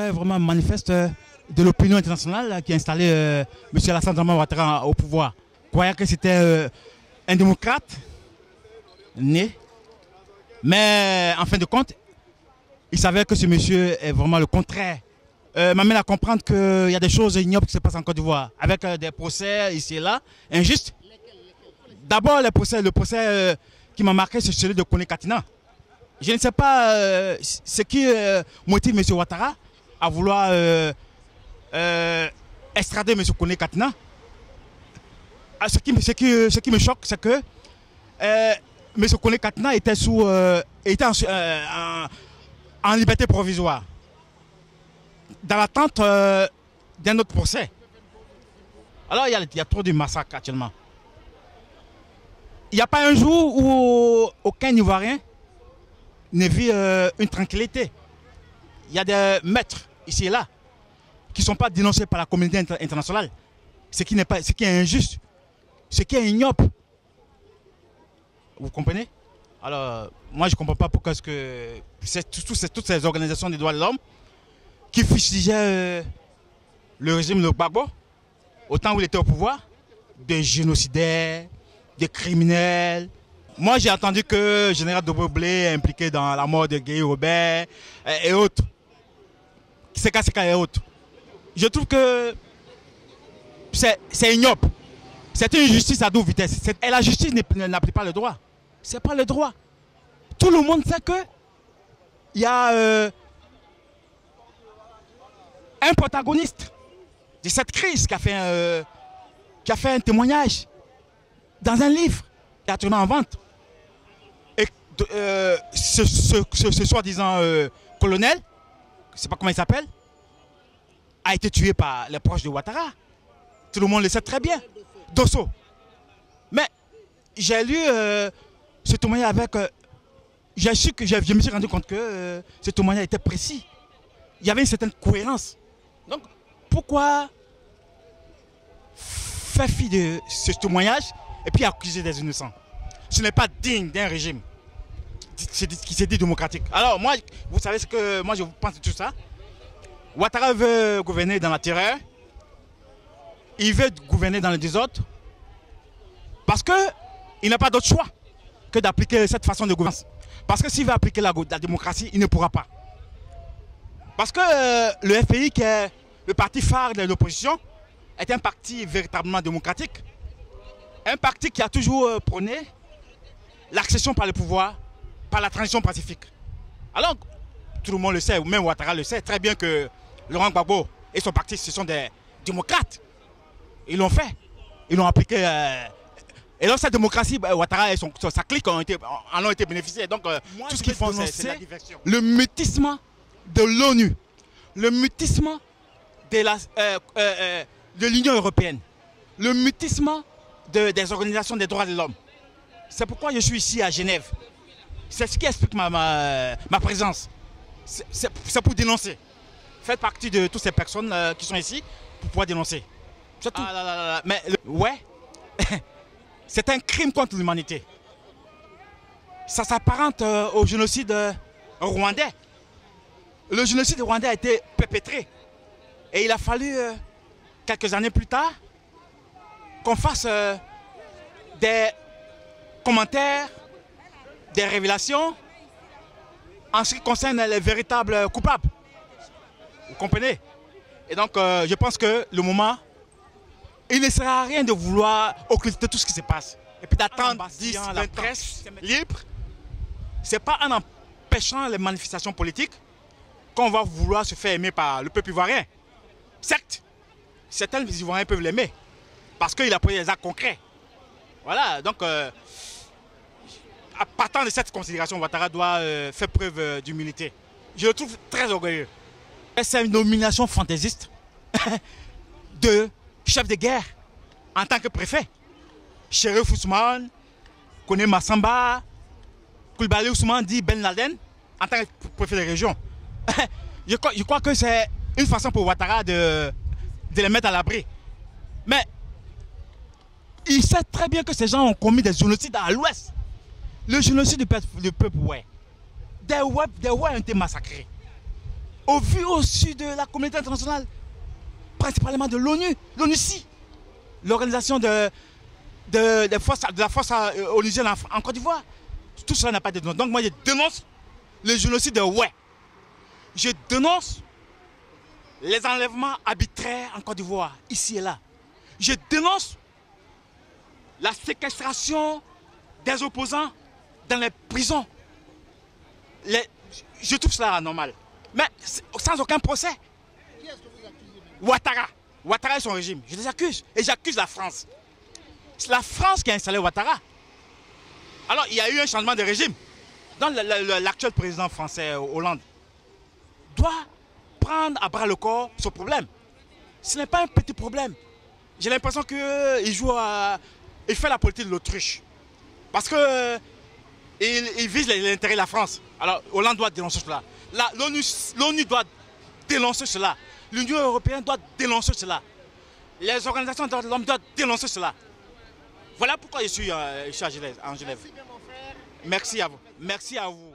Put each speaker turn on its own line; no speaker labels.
retrait vraiment manifeste de l'opinion internationale qui a installé M. Alassane Dramane Ouattara au pouvoir. Croyant que c'était un démocrate né, mais en fin de compte, il savait que ce monsieur est vraiment le contraire. M'amène à comprendre qu'il y a des choses ignobles qui se passent en Côte d'Ivoire, avec des procès ici et là, injustes. D'abord, le procès qui m'a marqué, c'est celui de Kone Katina. Je ne sais pas ce qui motive M. Ouattara à vouloir extrader M. Kone Katina. Ce qui me choque, c'est que M. Kone Katina était, en liberté provisoire, dans l'attente d'un autre procès. Alors il y a trop de massacres actuellement. Il n'y a pas un jour où aucun Ivoirien ne vit une tranquillité. Il y a des maîtres ici et là qui ne sont pas dénoncés par la communauté internationale. Ce qui est injuste, ce qui est ignoble. Vous comprenez? Alors, moi je ne comprends pas pourquoi toutes ces organisations des droits de l'homme qui fustigeaient le régime de Gbagbo, au temps où il était au pouvoir, des génocidaires, des criminels. Moi, j'ai entendu que le général Doboblé est impliqué dans la mort de Guy Robert et autres. Seka et autres. Je trouve que c'est ignoble. C'est une justice à double vitesse. Et la justice n'applique pas le droit. Ce n'est pas le droit. Tout le monde sait que il y a un protagoniste de cette crise qui a fait un témoignage dans un livre qui est actuellement en vente. Et ce soi-disant colonel, je ne sais pas comment il s'appelle, a été tué par les proches de Ouattara. Tout le monde le sait très bien. Dosso. Mais j'ai lu ce témoignage avec... je me suis rendu compte que ce témoignage était précis. Il y avait une certaine cohérence. Donc, pourquoi faire fi de ce témoignage et puis accuser des innocents? Ce n'est pas digne d'un régime qui s'est dit démocratique. Alors, moi, vous savez ce que moi je pense de tout ça. Ouattara veut gouverner dans la terreur. Il veut gouverner dans le désordre. Parce qu'il n'a pas d'autre choix que d'appliquer cette façon de gouvernance. Parce que s'il veut appliquer la démocratie, il ne pourra pas. Parce que le FPI, qui est le parti phare de l'opposition, est un parti véritablement démocratique. Un parti qui a toujours prôné l'accession par le pouvoir, par la transition pacifique. Alors, tout le monde le sait, même Ouattara le sait très bien que Laurent Gbagbo et son parti, ce sont des démocrates. Ils l'ont fait. Ils l'ont appliqué. Et donc cette démocratie, Ouattara et sa clique en ont été bénéficiés. Donc tout ce qu'ils font, c'est la diversion. Le mutisme de l'ONU, le mutisme de l'Union européenne, le mutisme des organisations des droits de l'homme. C'est pourquoi je suis ici à Genève. C'est ce qui explique ma présence. C'est pour dénoncer. Faites partie de toutes ces personnes qui sont ici pour pouvoir dénoncer. C'est tout. Mais ouais, c'est un crime contre l'humanité. Ça s'apparente au génocide rwandais. Le génocide rwandais a été perpétré. Et il a fallu, quelques années plus tard, qu'on fasse des commentaires, des révélations en ce qui concerne les véritables coupables. Vous comprenez? Et donc, je pense que le moment, il ne sert à rien de vouloir occulter tout ce qui se passe. Et puis d'attendre 10 ans la presse libre. Ce n'est pas en empêchant les manifestations politiques qu'on va vouloir se faire aimer par le peuple ivoirien. Certes, certains Ivoiriens peuvent l'aimer parce qu'il a pris des actes concrets. Voilà, donc, à partant de cette considération, Ouattara doit faire preuve d'humilité. Je le trouve très orgueilleux. C'est une nomination fantaisiste de chef de guerre en tant que préfet. Chérif Ousmane, Kone Massamba, Koulibaly Ousmane dit Ben Laden en tant que préfet de région. Je crois que c'est une façon pour Ouattara de les mettre à l'abri. Mais il sait très bien que ces gens ont commis des génocides à l'ouest. Le génocide du peuple, ouais. Des ouais ont été massacrés. au vu aussi de la communauté internationale, principalement de l'ONU, l'ONUCI, l'organisation de la force onusienne en Côte d'Ivoire. Tout cela n'a pas de dénonce. Donc moi je dénonce le génocide de Oué. Je dénonce les enlèvements arbitraires en Côte d'Ivoire, ici et là. Je dénonce la séquestration des opposants dans les prisons. Je trouve cela anormal. Mais sans aucun procès.
Qui est-ce que vous accusez?
Ouattara. Ouattara et son régime. Je les accuse. Et j'accuse la France. C'est la France qui a installé Ouattara. Alors, il y a eu un changement de régime. Donc, l'actuel président français, Hollande, doit prendre à bras le corps ce problème. Ce n'est pas un petit problème. J'ai l'impression qu'il il fait la politique de l'autruche. Parce que il vise l'intérêt de la France. Alors, Hollande doit dénoncer cela. L'ONU doit dénoncer cela. L'Union européenne doit dénoncer cela. Les organisations de droits de l'homme doivent dénoncer cela. Voilà pourquoi je suis à Genève.
Merci bien, mon frère.
Merci à vous. Merci à vous.